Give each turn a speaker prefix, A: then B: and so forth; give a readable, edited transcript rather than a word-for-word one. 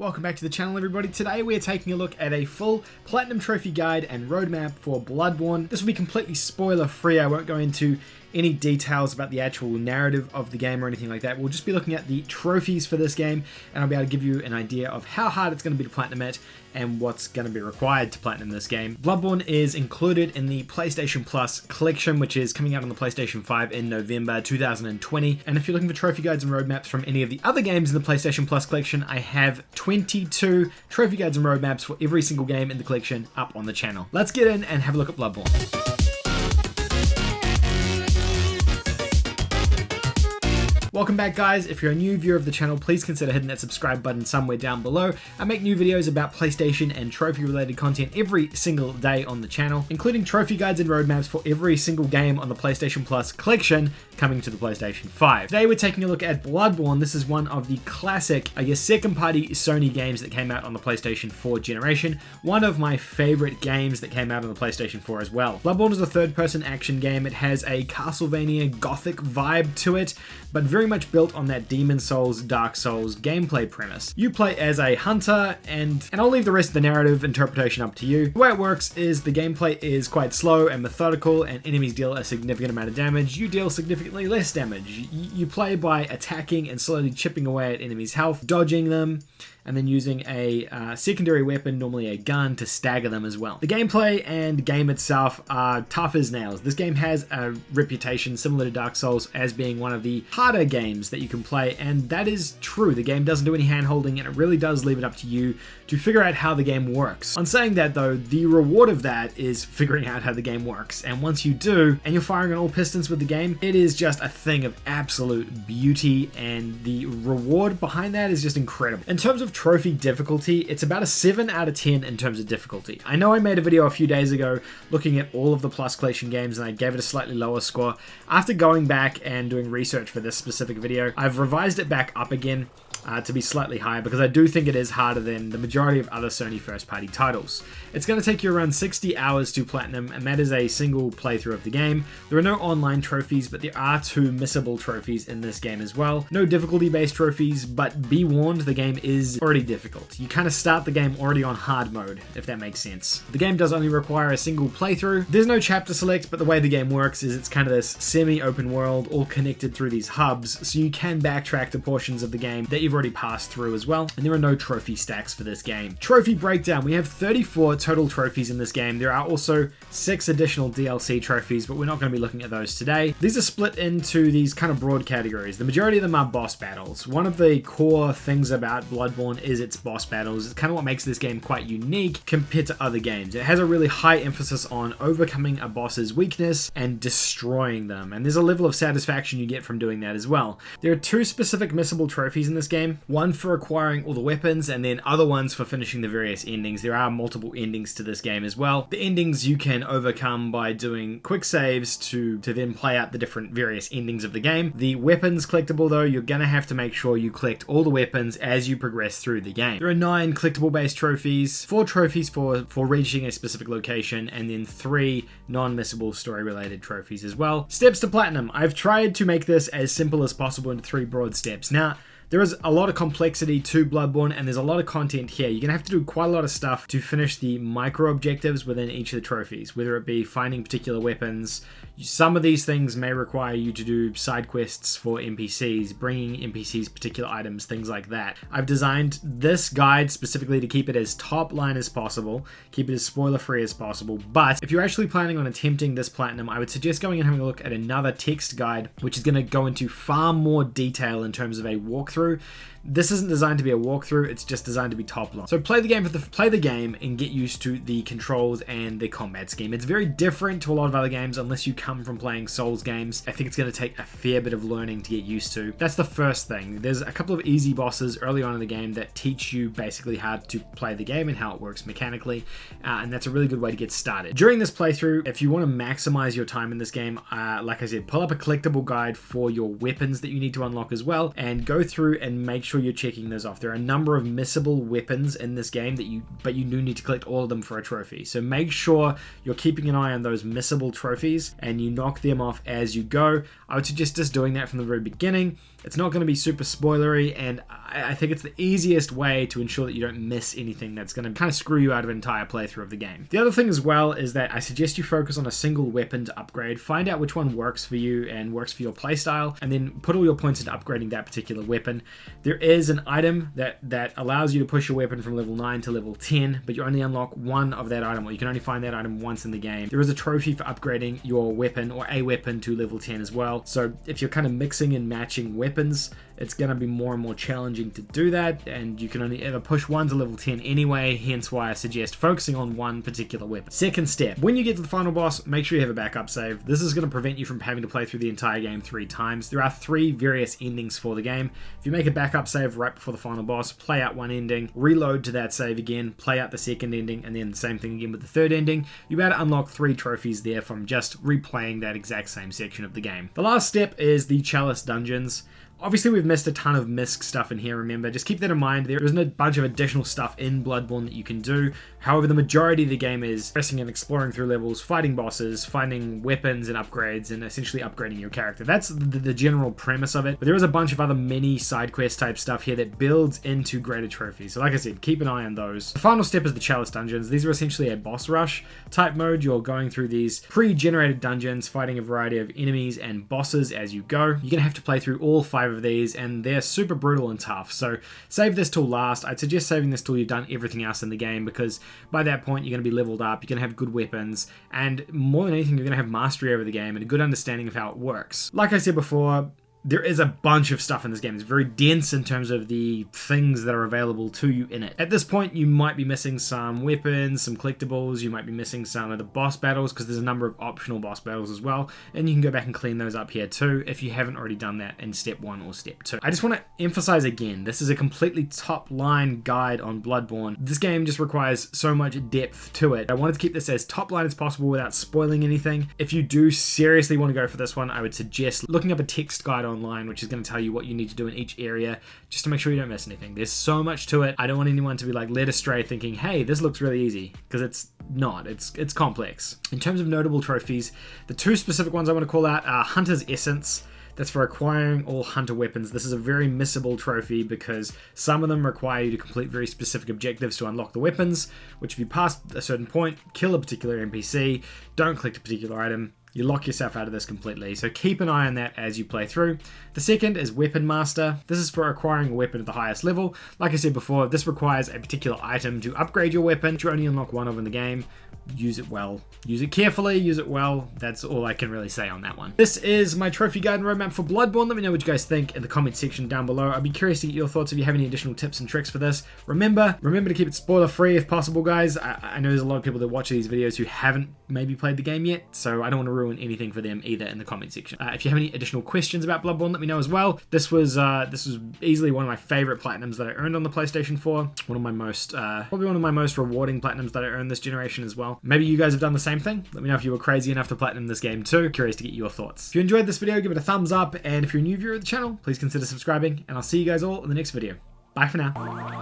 A: Welcome back to the channel, everybody. Today we are taking a look at a full Platinum Trophy guide and roadmap for Bloodborne. This will be completely spoiler free. I won't go into any details about the actual narrative of the game or anything like that. We'll just be looking at the trophies for this game, and I'll be able to give you an idea of how hard it's going to be to platinum it and what's going to be required to platinum this game. Bloodborne is included in the PlayStation Plus collection, which is coming out on the PlayStation 5 in November 2020. And if you're looking for trophy guides and roadmaps from any of the other games in the PlayStation Plus collection, I have 22 trophy guides and roadmaps for every single game in the collection up on the channel. Let's get in and have a look at Bloodborne. Welcome back, guys. If you're a new viewer of the channel, please consider hitting that subscribe button somewhere down below. I make new videos about PlayStation and trophy related content every single day on the channel, including trophy guides and roadmaps for every single game on the PlayStation Plus collection coming to the PlayStation 5. Today we're taking a look at Bloodborne. This is one of the classic, I guess, second party Sony games that came out on the PlayStation 4 generation. One of my favorite games that came out on the PlayStation 4 as well. Bloodborne is a third person action game. It has a Castlevania Gothic vibe to it, but very much built on that Demon Souls, Dark Souls gameplay premise. You play as a hunter, and I'll leave the rest of the narrative interpretation up to you. The way it works is the gameplay is quite slow and methodical, and enemies deal a significant amount of damage. You deal significantly less damage. You play by attacking and slowly chipping away at enemies' health, dodging them, and then using a secondary weapon, normally a gun, to stagger them as well. The gameplay and game itself are tough as nails. This game has a reputation similar to Dark Souls as being one of the harder games that you can play, and that is true. The game doesn't do any hand-holding, and it really does leave it up to you to figure out how the game works. On saying that though, the reward of that is figuring out how the game works, and once you do, and you're firing on all pistons with the game, it is just a thing of absolute beauty, and the reward behind that is just incredible. In terms of trophy difficulty, it's about a 7 out of 10 in terms of difficulty. I know I made a video a few days ago looking at all of the Plus Collection games, and I gave it a slightly lower score. After going back and doing research for this specific video, I've revised it back up again to be slightly higher, because I do think it is harder than the majority of other Sony first-party titles. It's going to take you around 60 hours to platinum, and that is a single playthrough of the game. There are no online trophies, but there are 2 missable trophies in this game as well. No difficulty-based trophies, but be warned, the game is already difficult. You kind of start the game already on hard mode, if that makes sense. The game does only require a single playthrough. There's no chapter select, but the way the game works is it's kind of this semi-open world, all connected through these hubs, so you can backtrack to portions of the game that you've already passed through as well, and there are no trophy stacks for this game. Trophy breakdown: we have 34 total trophies in this game. There are also 6 additional DLC trophies, but we're not going to be looking at those today. These are split into these kind of broad categories. The majority of them are boss battles. One of the core things about Bloodborne is its boss battles. It's kind of what makes this game quite unique compared to other games. It has a really high emphasis on overcoming a boss's weakness and destroying them, and there's a level of satisfaction you get from doing that as well. There are 2 specific missable trophies in this game. One for acquiring all the weapons, and then other ones for finishing the various endings. There are multiple endings to this game as well. The endings you can overcome by doing quick saves to then play out the different various endings of the game. The weapons collectible though, you're gonna have to make sure you collect all the weapons as you progress through the game. There are 9 collectible based trophies, 4 trophies for reaching a specific location, and then 3 non-missable story related trophies as well. Steps to platinum. I've tried to make this as simple as possible into 3 broad steps. Now, there is a lot of complexity to Bloodborne, and there's a lot of content here. You're going to have to do quite a lot of stuff to finish the micro objectives within each of the trophies, whether it be finding particular weapons. Some of these things may require you to do side quests for NPCs, bringing NPCs particular items, things like that. I've designed this guide specifically to keep it as top line as possible, keep it as spoiler free as possible, but if you're actually planning on attempting this platinum, I would suggest going and having a look at another text guide, which is going to go into far more detail in terms of a walkthrough. This isn't designed to be a walkthrough, it's just designed to be top line. So play the game and get used to the controls and the combat scheme. It's very different to a lot of other games unless you come from playing Souls games. I think it's going to take a fair bit of learning to get used to. That's the first thing. There's a couple of easy bosses early on in the game that teach you basically how to play the game and how it works mechanically, and that's a really good way to get started. During this playthrough, if you want to maximize your time in this game, like I said, pull up a collectible guide for your weapons that you need to unlock as well, and go through and make sure you're checking those off. There are a number of missable weapons in this game but you do need to collect all of them for a trophy. So make sure you're keeping an eye on those missable trophies and you knock them off as you go. I would suggest just doing that from the very beginning. It's not going to be super spoilery, and I think it's the easiest way to ensure that you don't miss anything that's going to kind of screw you out of an entire playthrough of the game. The other thing as well is that I suggest you focus on a single weapon to upgrade. Find out which one works for you and works for your playstyle, and then put all your points into upgrading that particular weapon. There is an item that allows you to push your weapon from level 9 to level 10, but you only unlock one of that item, or you can only find that item once in the game. There is a trophy for upgrading your weapon or a weapon to level 10 as well. So if you're kind of mixing and matching weapons, it's going to be more and more challenging to do that, and you can only ever push one to level 10 anyway, hence why I suggest focusing on one particular weapon. Second step, when you get to the final boss, make sure you have a backup save. This is going to prevent you from having to play through the entire game 3 times. There are 3 various endings for the game. If you make a backup save right before the final boss, play out one ending, reload to that save again, play out the second ending, and then the same thing again with the third ending, you'll be able to unlock 3 trophies there from just replaying that exact same section of the game. The last step is the Chalice dungeons. Obviously, we've missed a ton of Misk stuff in here, remember. Just keep that in mind. There isn't a bunch of additional stuff in Bloodborne that you can do. However, the majority of the game is pressing and exploring through levels, fighting bosses, finding weapons and upgrades, and essentially upgrading your character. That's the general premise of it. But there is a bunch of other mini side quest type stuff here that builds into greater trophies. So like I said, keep an eye on those. The final step is the Chalice dungeons. These are essentially a boss rush type mode. You're going through these pre-generated dungeons, fighting a variety of enemies and bosses as you go. You're going to have to play through all 5 of these, and they're super brutal and tough. So save this till last. I'd suggest saving this till you've done everything else in the game, because by that point you're going to be leveled up, you're going to have good weapons, and more than anything, you're going to have mastery over the game and a good understanding of how it works. Like I said before, there is a bunch of stuff in this game. It's very dense in terms of the things that are available to you in it. At this point, you might be missing some weapons, some collectibles, you might be missing some of the boss battles, because there's a number of optional boss battles as well, and you can go back and clean those up here too if you haven't already done that in step 1 or step 2. I just want to emphasize again, this is a completely top-line guide on Bloodborne. This game just requires so much depth to it. I wanted to keep this as top-line as possible without spoiling anything. If you do seriously want to go for this one, I would suggest looking up a text guide online, which is going to tell you what you need to do in each area, just to make sure you don't miss anything. There's so much to it. I don't want anyone to be like led astray thinking, hey, this looks really easy, because it's not. It's complex. In terms of notable trophies, the 2 specific ones I want to call out are Hunter's Essence. That's for acquiring all hunter weapons. This is a very missable trophy because some of them require you to complete very specific objectives to unlock the weapons, which if you pass a certain point, kill a particular NPC, don't collect a particular item, you lock yourself out of this completely. So keep an eye on that as you play through. The second is Weapon Master. This is for acquiring a weapon at the highest level. Like I said before, this requires a particular item to upgrade your weapon. You only unlock one of in the game. Use it well. Use it carefully, use it well. That's all I can really say on that one. This is my trophy guide and roadmap for Bloodborne. Let me know what you guys think in the comment section down below. I'd be curious to get your thoughts if you have any additional tips and tricks for this. Remember to keep it spoiler free if possible, guys. I know there's a lot of people that watch these videos who haven't maybe played the game yet, so I don't want to ruin anything for them either in the comment section. If you have any additional questions about Bloodborne, let me know as well. This was easily one of my favorite platinums that I earned on the PlayStation 4. One of my most, probably one of my most rewarding platinums that I earned this generation as well. Maybe you guys have done the same thing. Let me know if you were crazy enough to platinum this game too. Curious to get your thoughts. If you enjoyed this video, give it a thumbs up, and if you're a new viewer of the channel, please consider subscribing, and I'll see you guys all in the next video. Bye for now.